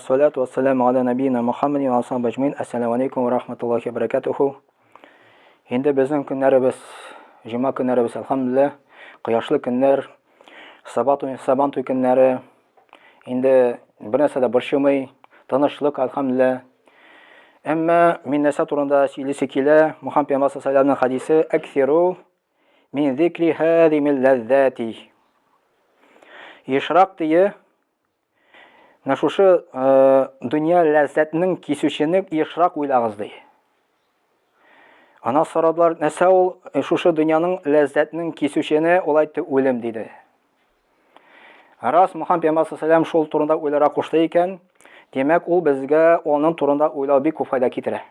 Вассалату вассаламу аля набийина Мухаммадин ва асхабихи аджмаин. Ассаламу алейкум ва рахматуллахи ва баракатуху. Енді біздің күннәребез, жұма күннәребез, алхамдулилlah, қияшлы күннәр, сабан туй күннәре. Енді бір нәрсе дә борчымый, тынычлык, алхамдулилlah. Әмма мин нәрсә турында сөйлесе килә, Мухаммад пәйгамбәр саллаллаху алейхи ва саллямның хадисе: "Аксиру мин зикри хадимил лаззати." Ешрак дие, шушы дөнья ләззәтнең кисүчене ешрак уйлагыз ди. Ана сорадылар, нәрсә ул шушы дөньяның ләззәтнең кисүчене, ул әйтте, үлем диде. Рас, Мухаммад пәйгамбәр саллаллаху алейхи ва саллям шул турында уйлара кушты икән, демәк ул безгә аның турында уйлау бик күп файда китерә.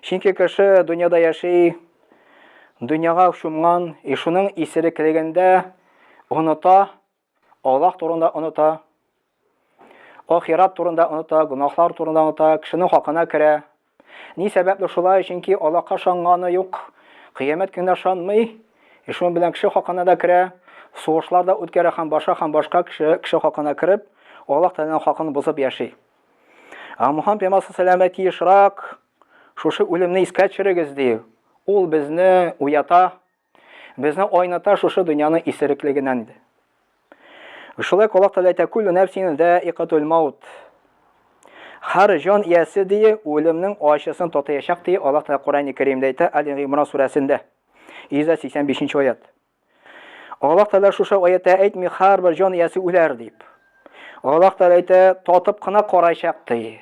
Чөнки кеше дөньяда яши, дөньяга чумган, шуның исереклегендә оныта, Аллаһ турында оныта, ахират турында оныта, гунахлар турында оныта, кешенең хакына керә. Ни сәбәпле шулай? Чөнки Аллаһка ышанганы юк, кыямәт көненә ышанмый, шуның белән кеше хакына да керә, сугышларда үткәрә һәм башка кеше хакына кереп, Аллаһ Тәгаләнең хакын бозып яши. Мухаммад пәйгамбәр саллаллаху алейхи ва саллям шушы үлемне искә төшерегез ди. Ул безне уята, безне айната шушы дөньяның исереклегеннән. Шулай Аллаһ Тәгалә әйтә: "Куллу нафсин заиқатул маут." Һәр җан иясе ди үлемнең ачысын татыячак ди. Аллаһ Тәгалә Коръән-и Кәримдә әйтә, Әл-Имран сүрәсендә 185 аят. Аллаһ Тәгалә шушы аятта әйтми һәр бер җан иясе үләр дип. Аллаһ Тәгалә әйтә, татып кына карайчак ди.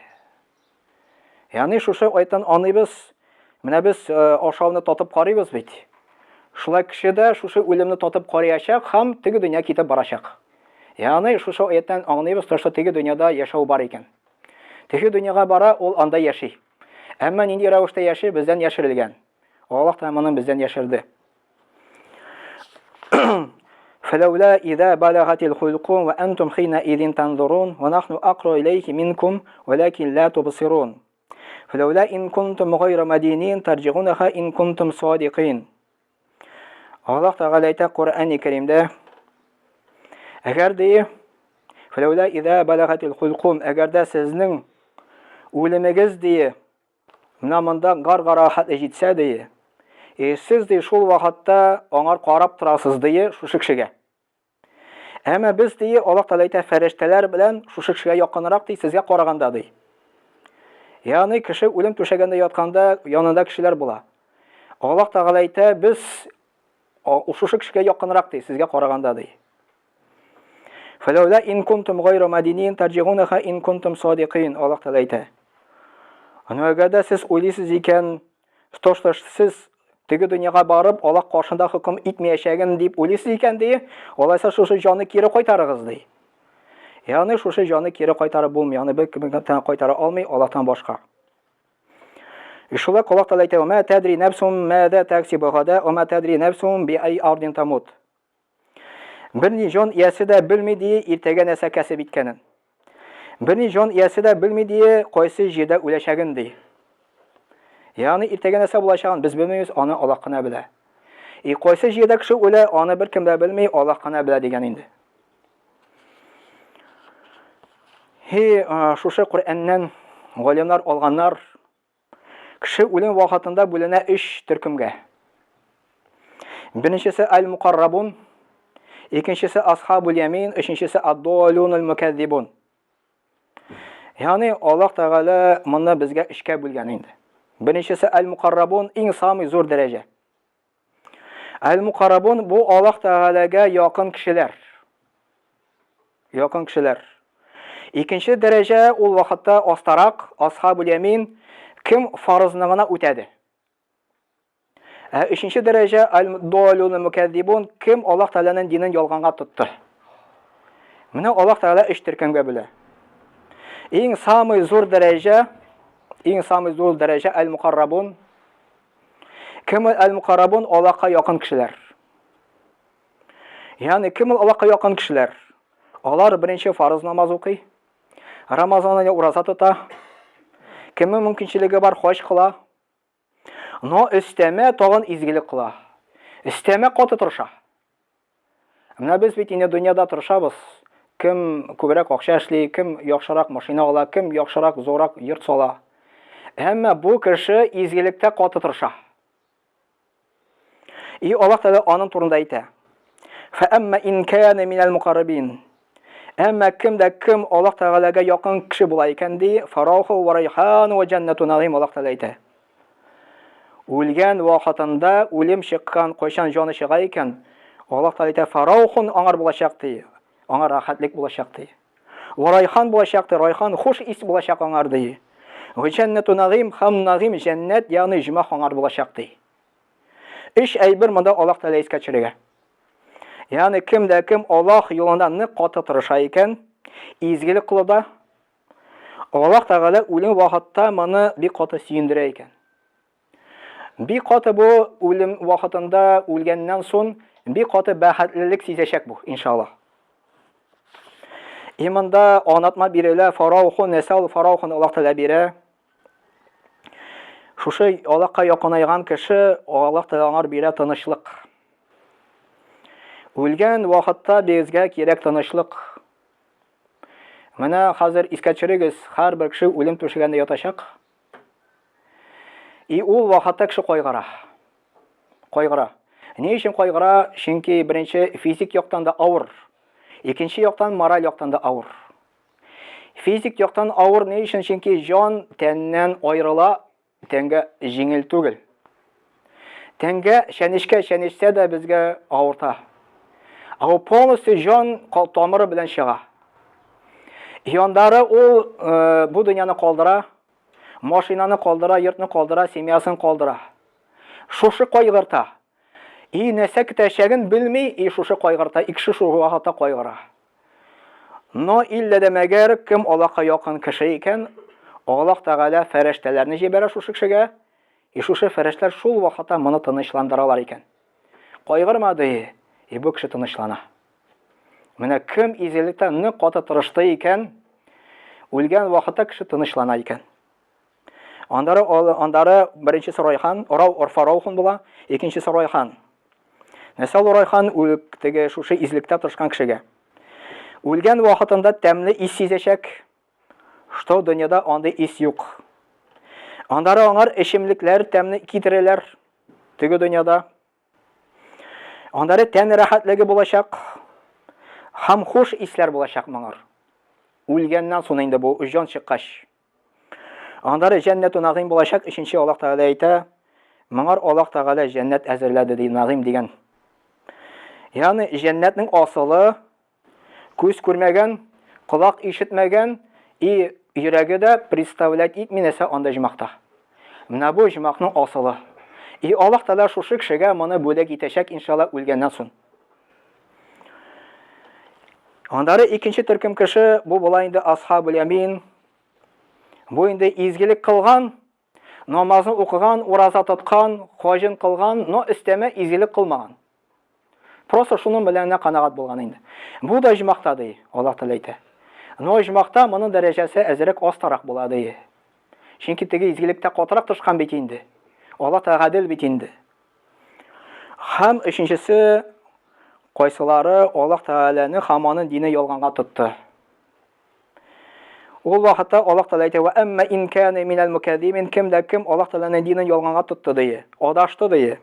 Ягъни шушы аяттан аныйбыз, менә без ашауны татып карыйбыз бит. Шулай кеше дә шушы үлемне татып карыячак һәм теге дөнья китеп барачак. Ягъни шушы аяттан аңлыйбыз, что теге дөньяда яшәү бар икән. Теге дөньяга бара, ул анда яши. Әмма нинди рәвештә яши, бездән яшерелгән. Аллаһ Тәгалә бездән яшерде. فلولا إذا بلغت الحلقوم وأنتم حينئذ تنظرون ونحن أقرب إليه منكم ولكن لا تبصرون فلولا إن كنتم غير مدينين ترجعونها إن كنتم صادقين. Allah Teala ayta Kur'an-ı Kerim'de, eğer de فلولا إذا بلغت الحلقوم, eğer de sizin ölümünüz diye namında gargara hat ejitse diye, siz de şol vaqtda аңар qarab turasız diye şuшы kişiге. Әмма biz diye Allah Teala ayta fərishtələr белән şuшы kişiге якынрак diye sizгә караганда diye. Yani kişi ölüm түшәгәндә ятканда янында кешеләр була. Allah Teala ayta biz şuшы kişiге якынрак diye sizгә караганда diye. فلولا إن كنتم غير مدينين ترجعونها إن كنتم صادقين. Allah Teala ayta. Аны әгәрдә сез уйлыйсыз икән, siz теге дөньяга барып, Аллаһ каршында хөкем итмәячәген дип уйлыйсыз икән ди, алайса шушы җанны кире кайтарыгыз ди. Ягъни шушы җанны кире кайтарып булмый, ягъни бер кемгә кайтара алмый Аллаһтан башка. Шулай Аллаһ Тәгалә әйтә: "Ма тадри нафсун маза таксибу гада, ва ма тадри нафсун би ай ардин тамут." Берни җан иясе дә белми ди иртәгә нәрсә кәсеп иткәнен. Берни җан иясе дә белми ди кайсы җирдә үләчәген ди. Ягъни иртәгә нәрсә булачагын без белмәйбез, аны Аллаһ кына белә. Кайсы җирдә кеше үлә, аны бер кем дә белми, Аллаһ кына белә дигән инде. Шушы Коръәннән галимнар алганнар, кеше үлем вакытында бүленә 3 төркемгә. Беренчесе аль-мукаррабун, икенчесе асхабул ямин, өченчесе ад-далунул муказзибун. Ягъни Аллаһ Тәгалә моны безгә 3кә бүлгән инде. Беренчесе аль-мукаррабун, иң самый зур дәрәҗә. Аль-мукаррабун бу Аллаһ Тәгаләгә якын кешеләр. Якын кешеләр. Икенче дәрәҗә ул вакытта астарак, асхабул ямин, кем фарызны гына үтәде. Өченче дәрәҗә аль-далун муказзибун, кем Аллаһ Тәгаләнең динен ялганга тотты. Менә Аллаһ Тәгалә 3 төркемгә бүлә. Иң самый зур дәрәҗә аль-мукаррабун. Кем аль-мукаррабун? Аллаһка якын кешеләр. Ягъни кем Аллаһка якын кешеләр? Алар беренче фарыз намаз укый, Рамазанны ураза тота, кемнең мөмкинчелеге бар хаҗ кыла, но өстәмә тагын изгелек кыла. Өстәмә каты тырыша. Менә без бит инде дөньяда тырышабыз. кем күбрәк акча эшли, кем яхшырак машина ала, кем яхшырак зорак йорт сала. Әмма бу кеше изгелеккә каты тырыша. И Аллаһ Тәгалә аның турында әйтә. Фәәмма ин кана минал муқаррабин. Әмма кемдә кем Аллаһ Тәгаләгә якын кеше була икән ди, фараху ва райхан ва җаннату наим Аллаһ Тәгалә әйтә. Үлгән вакытында үлем чыккан, кайчан җаны чыга икән, Аллаһ Тәгалә әйтә, фарахун аңар булачак ди. Аңар рахатлык булачак ди. Ва райхан булачак ди, райхан хуш ис булачак аңар ди. Ва җаннату наим һәм наим җәннәт, ягъни җима аңар булачак ди. Иш әйбер монда Аллаһ Тәгалә искә төшерә. Ягъни кемдә кем Аллаһ юлында нык каты тырыша икән, изгелек кылуда, Аллаһ Тәгалә үлем вакытта моны бик каты сөендерә икән. Бик каты бу үлем вакытында үлгәннән соң бик каты бәхетлелек сизәчәк бу, иншаллах. Иманда анатма бирелә, фараухун насал фараухун Аллаһ Тәгалә бирә. Шушы Аллаһка якынайган кеше Аллаһ Тәгалә аңар бирә тынычлык. Үлгән вакытта безгә кирәк тынычлык. Менә хәзер искә төшерегез, һәрбер кеше үлем түшәгәндә ятачак. И ул вакытта кеше кайгыра. Кайгыра. Ни өчен кайгыра? Чөнки беренче физик яктан да авыр. Икенче яктан мораль яктан да авыр. Физик яктан авыр ни өчен? Чөнки җан тәннән аерыла, тәнгә җиңел түгел. Тәнгә шәнешкә дә безгә авырта. Ау полностью җан тамыры белән чыга. Яндары ул бу дөньяны калдыра, машинаны калдыра, йортны калдыра, семьясын калдыра. Шушы кайгырта. И нәрсә көтәчәген белми, и шушы кайгырта, икеше шушы вакытта кайгыра. Но иллә дә мәгәр кем Аллаһка якын кеше икән, Аллаһ Тәгалә фәрештәләрне җибәрә шушы кешегә, и шушы фәрештәләр шул вакытта моны тынычландыралар икән. Кайгырма ди, и бу кеше тынычлана. Менә кем изгелектә нык каты тырышты икән, үлгән вакытта кеше тынычлана икән. Андары беренчесе Райхан, Фараухун була, икенчесе Райхан. Насал Райхан үлектеге шушы изгелектә тырышкан кешегә. Үлгән вакытында тәмле ис сизәчәк, что дөньяда андый ис юк. Андары аңар эчемлекләр тәмле китерәләр теге дөньяда. Андары тән рәхәтлеге булачак, һәм хуш исләр булачак моңар. Үлгәннән соң инде бу җан чыккач. Андары җәннәту нагыйм булачак, өченче Аллаһ Тәгалә әйтә, моңар Аллаһ Тәгалә җәннәт әзерләде ди, нагыйм дигән. Ягъни җәннәтнең асылы күз күрмәгән, колак ишетмәгән, и йөрәге дә представлять итми нәрсә анда җимакта. Менә бу җимакның асылы. И Аллаһ Тәгалә шушы кешегә моны бүләк итәчәк иншалла үлгәннән соң. Андары икенче төркем кеше бу була инде асхабул ямин. Бу инде изгелек кылган, намазын укыган, ураза тоткан, хаҗын кылган, но истәмә изгелек кылмаган. Просто шуның белән канагат булган инде. Бу да җимакта ди, Аллаһ Тәгалә әйтә. Но җимакта моның дәрәҗәсе әзрәк астарак була ди. Чөнки теге изгелектә катырак тышкан бит инде. Аллаһ Тәгалә гадел бит инде. Һәм өченчесе кайсылары Аллаһ Тәгаләне һәм аның дине ялганга тотты. Ул вакытта Аллаһ Тәгалә әйтә: "Ва амма ин кана минал мукаддимин", кемдә кем Аллаһ Тәгаләнең динен ялганга тотты ди, адашты ди.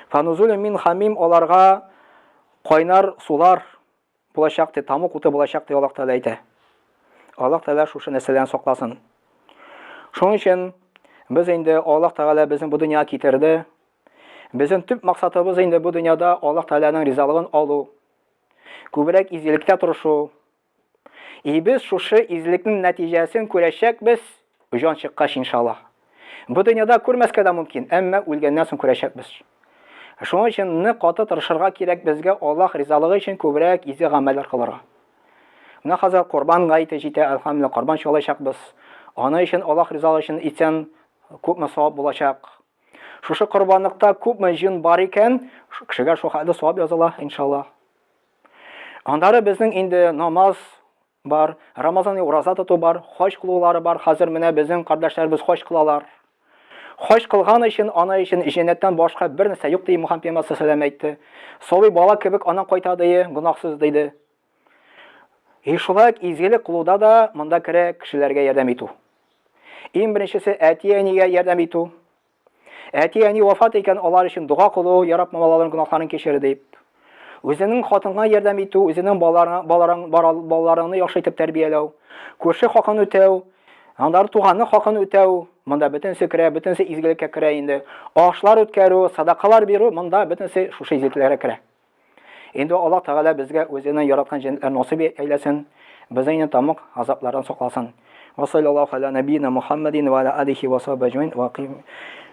Фанузулун мин хамим, аларга кайнар сулар булачак ди, тамук уты булачак ди, Аллаһ Тәгалә әйтә. Аллаһ Тәгалә шушы нәрсәдән сакласын. Шуның өчен без инде Аллаһ Тәгалә безне бу дөньяга китерде. Безнең төп максатыбыз инде бу дөньяда Аллаһ Тәгаләнең ризалыгын алу, күбрәк изгелеккә тырышу. И без шушы изгелекнең нәтиҗәсен күрәчәкбез җан чыккач иншаллах. Бу дөньяда күрмәскә дә мөмкин, әмма үлгәннән соң күрәчәкбез. Шуның өчен нык каты тырышырга кирәк безгә Аллаһ ризалыгы өчен күбрәк изге гамәлләр кылырга. Менә хәзер Корбан гаете җитә, әлхәмдүлилlah, корбан чалачакбыз. Аны өчен Аллаһ ризалыгы өчен итсәң күпме савап булачак. Шушы корбанлыкта күпме җин бар икән, кешегә шул хәлдә савап языла иншаллах. Андары безнең инде намаз бар, Рамазан ураза тоту бар, хаҗ кылулары бар. Хәзер менә безнең кардәшләребез хаҗ кылалар. Хаҗ кылган өчен, аны өчен җәннәттән башка бер нәрсә юк ди Мөхәммәд пәйгамбәр әйтте. Савый бала кебек анан кайта ди, гынахсыз диде. Шулай изгелек кылуда да монда керә кешеләргә ярдәм итү. Иң беренчесе әти-әнигә ярдәм итү. Әти-әни вафат икән, алар өчен дуга кылу, яратмауларын гөнаһларын кечер дип. Үзенең хатынга ярдәм итү, үзенең балаларыңны яхшы итеп тәрбияләү, күрше хакын үтәү, аннары туганны хакын үтәү, монда бөтенсе керә, бөтенсе изгелеккә керә инде. Ашлар үткәрү, садакалар бирү, монда бөтенсе шушы изгелекләргә керә. Инде Аллаһ Тәгалә безгә үзенең яраткан җәннәтләр насыйп әйләсен, безне тамак азаплардан сакласын. Ва саллаллаһу аля набiyina Muhammadin ва аля алихи ва сахбиhi ва